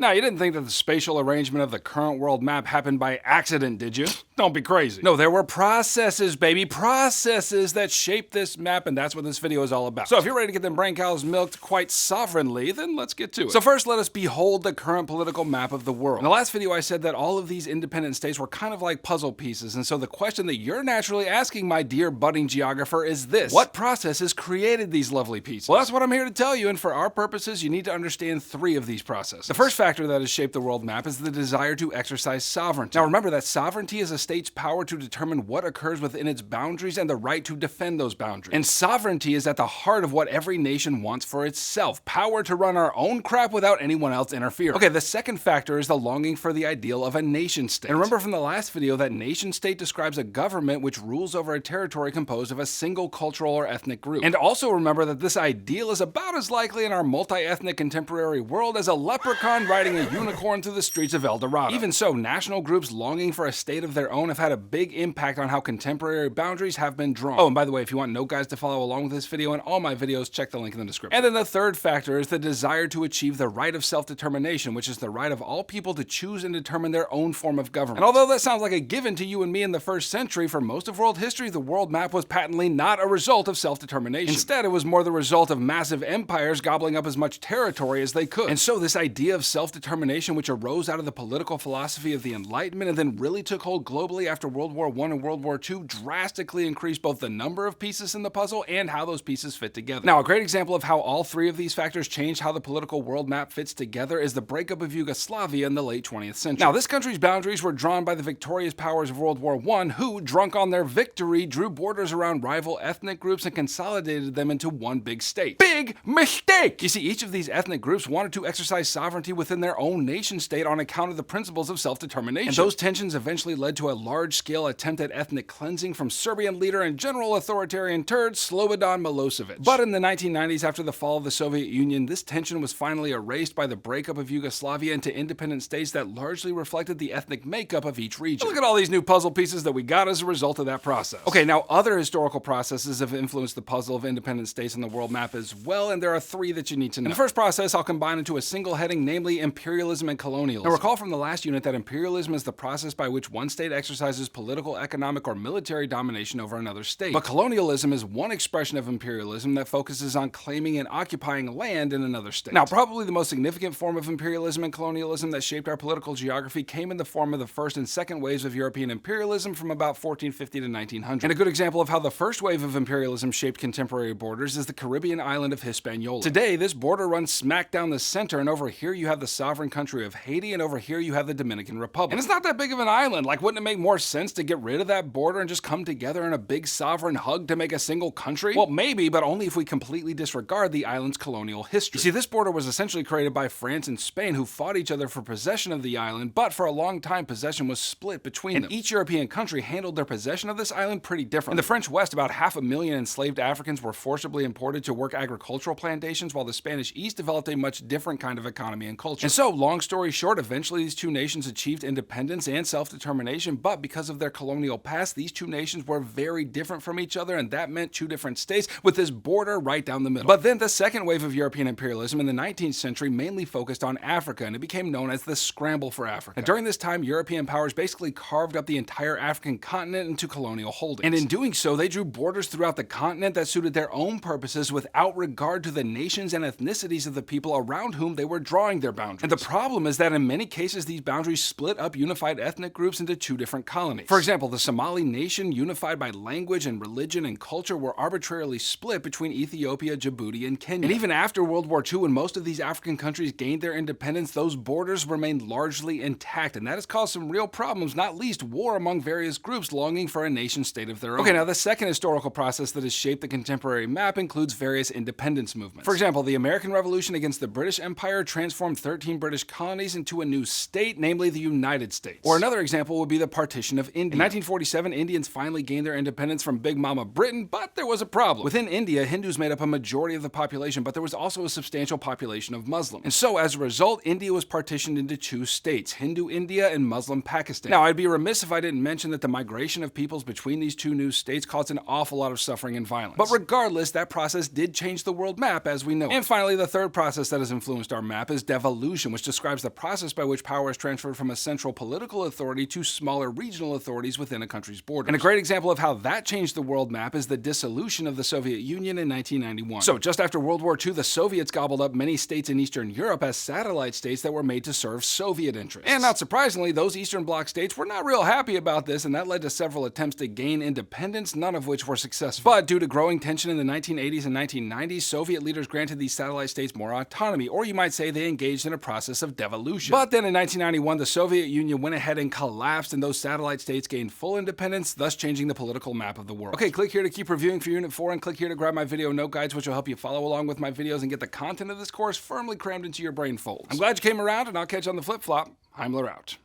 Now, you didn't think that the spatial arrangement of the current world map happened by accident, did you? Don't be crazy. No, there were processes, baby, processes that shaped this map, and that's what this video is all about. So if you're ready to get them brain cows milked quite sovereignly, then let's get to it. So first, let us behold the current political map of the world. In the last video, I said that all of these independent states were kind of like puzzle pieces, and so the question that you're naturally asking, my dear budding geographer, is this: what processes created these lovely pieces? Well, that's what I'm here to tell you, and for our purposes, you need to understand 3 of these processes. The first factor that has shaped the world map is the desire to exercise sovereignty. Now remember that sovereignty is a state's power to determine what occurs within its boundaries and the right to defend those boundaries. And sovereignty is at the heart of what every nation wants for itself: power to run our own crap without anyone else interfering. Okay, the second factor is the longing for the ideal of a nation state. And remember from the last video that nation state describes a government which rules over a territory composed of a single cultural or ethnic group. And also remember that this ideal is about as likely in our multi-ethnic contemporary world as a leprechaun riding a unicorn through the streets of El Dorado. Even so, national groups longing for a state of their own have had a big impact on how contemporary boundaries have been drawn. Oh, and by the way, if you want note guides to follow along with this video and all my videos, check the link in the description. And then the third factor is the desire to achieve the right of self-determination, which is the right of all people to choose and determine their own form of government. And although that sounds like a given to you and me in the first century, for most of world history, the world map was patently not a result of self-determination. Instead, it was more the result of massive empires gobbling up as much territory as they could. And so this idea of self-determination, which arose out of the political philosophy of the Enlightenment and then really took hold globally after World War I and World War II, drastically increased both the number of pieces in the puzzle and how those pieces fit together. Now, a great example of how all 3 of these factors changed how the political world map fits together is the breakup of Yugoslavia in the late 20th century. Now, this country's boundaries were drawn by the victorious powers of World War I, who, drunk on their victory, drew borders around rival ethnic groups and consolidated them into one big state. Big mistake! You see, each of these ethnic groups wanted to exercise sovereignty within their own nation state on account of the principles of self-determination. And those tensions eventually led to a large-scale attempt at ethnic cleansing from Serbian leader and general authoritarian turd Slobodan Milosevic. But in the 1990s, after the fall of the Soviet Union, this tension was finally erased by the breakup of Yugoslavia into independent states that largely reflected the ethnic makeup of each region. Look at all these new puzzle pieces that we got as a result of that process. Okay, now other historical processes have influenced the puzzle of independent states in the world map as well, and there are 3 that you need to know. And the first process I'll combine into a single heading, namely imperialism and colonialism. Now recall from the last unit that imperialism is the process by which one state exercises political, economic, or military domination over another state. But colonialism is one expression of imperialism that focuses on claiming and occupying land in another state. Now, probably the most significant form of imperialism and colonialism that shaped our political geography came in the form of the first and second waves of European imperialism from about 1450 to 1900. And a good example of how the first wave of imperialism shaped contemporary borders is the Caribbean island of Hispaniola. Today, this border runs smack down the center, and over here you have the sovereign country of Haiti, and over here you have the Dominican Republic. And it's not that big of an island. Like, wouldn't it make more sense to get rid of that border and just come together in a big sovereign hug to make a single country? Well, maybe, but only if we completely disregard the island's colonial history. You see, this border was essentially created by France and Spain, who fought each other for possession of the island, but for a long time possession was split between them. Each European country handled their possession of this island pretty differently. In the French West, about 500,000 enslaved Africans were forcibly imported to work agricultural plantations, while the Spanish East developed a much different kind of economy and culture. And so, long story short, eventually these 2 nations achieved independence and self-determination, but because of their colonial past, these 2 nations were very different from each other, and that meant 2 different states with this border right down the middle. But then the second wave of European imperialism in the 19th century mainly focused on Africa, and it became known as the Scramble for Africa. And during this time, European powers basically carved up the entire African continent into colonial holdings. And in doing so, they drew borders throughout the continent that suited their own purposes without regard to the nations and ethnicities of the people around whom they were drawing their boundaries. And the problem is that in many cases, these boundaries split up unified ethnic groups into 2 different colonies. For example, the Somali nation, unified by language and religion and culture, were arbitrarily split between Ethiopia, Djibouti, and Kenya. And even after World War II, when most of these African countries gained their independence, those borders remained largely intact, and that has caused some real problems, not least war among various groups longing for a nation state of their own. Okay, now the second historical process that has shaped the contemporary map includes various independence movements. For example, the American Revolution against the British Empire transformed 13 British colonies into a new state, namely the United States. Or another example would be the partition of India. In 1947, Indians finally gained their independence from Big Mama Britain, but there was a problem. Within India, Hindus made up a majority of the population, but there was also a substantial population of Muslims. And so, as a result, India was partitioned into 2 states, Hindu India and Muslim Pakistan. Now, I'd be remiss if I didn't mention that the migration of peoples between these 2 new states caused an awful lot of suffering and violence. But regardless, that process did change the world map as we know it. And finally, the third process that has influenced our map is devolution. devolution, which describes the process by which power is transferred from a central political authority to smaller regional authorities within a country's borders. And a great example of how that changed the world map is the dissolution of the Soviet Union in 1991. So just after World War II, the Soviets gobbled up many states in Eastern Europe as satellite states that were made to serve Soviet interests. And not surprisingly, those Eastern Bloc states were not real happy about this, and that led to several attempts to gain independence, none of which were successful. But due to growing tension in the 1980s and 1990s, Soviet leaders granted these satellite states more autonomy, or you might say they engaged in a process of devolution. But then in 1991, the Soviet Union went ahead and collapsed, and those satellite states gained full independence, thus changing the political map of the world. Okay, click here to keep reviewing for Unit 4, and click here to grab my video note guides, which will help you follow along with my videos and get the content of this course firmly crammed into your brain folds. I'm glad you came around, and I'll catch you on the flip-flop. Heimler out.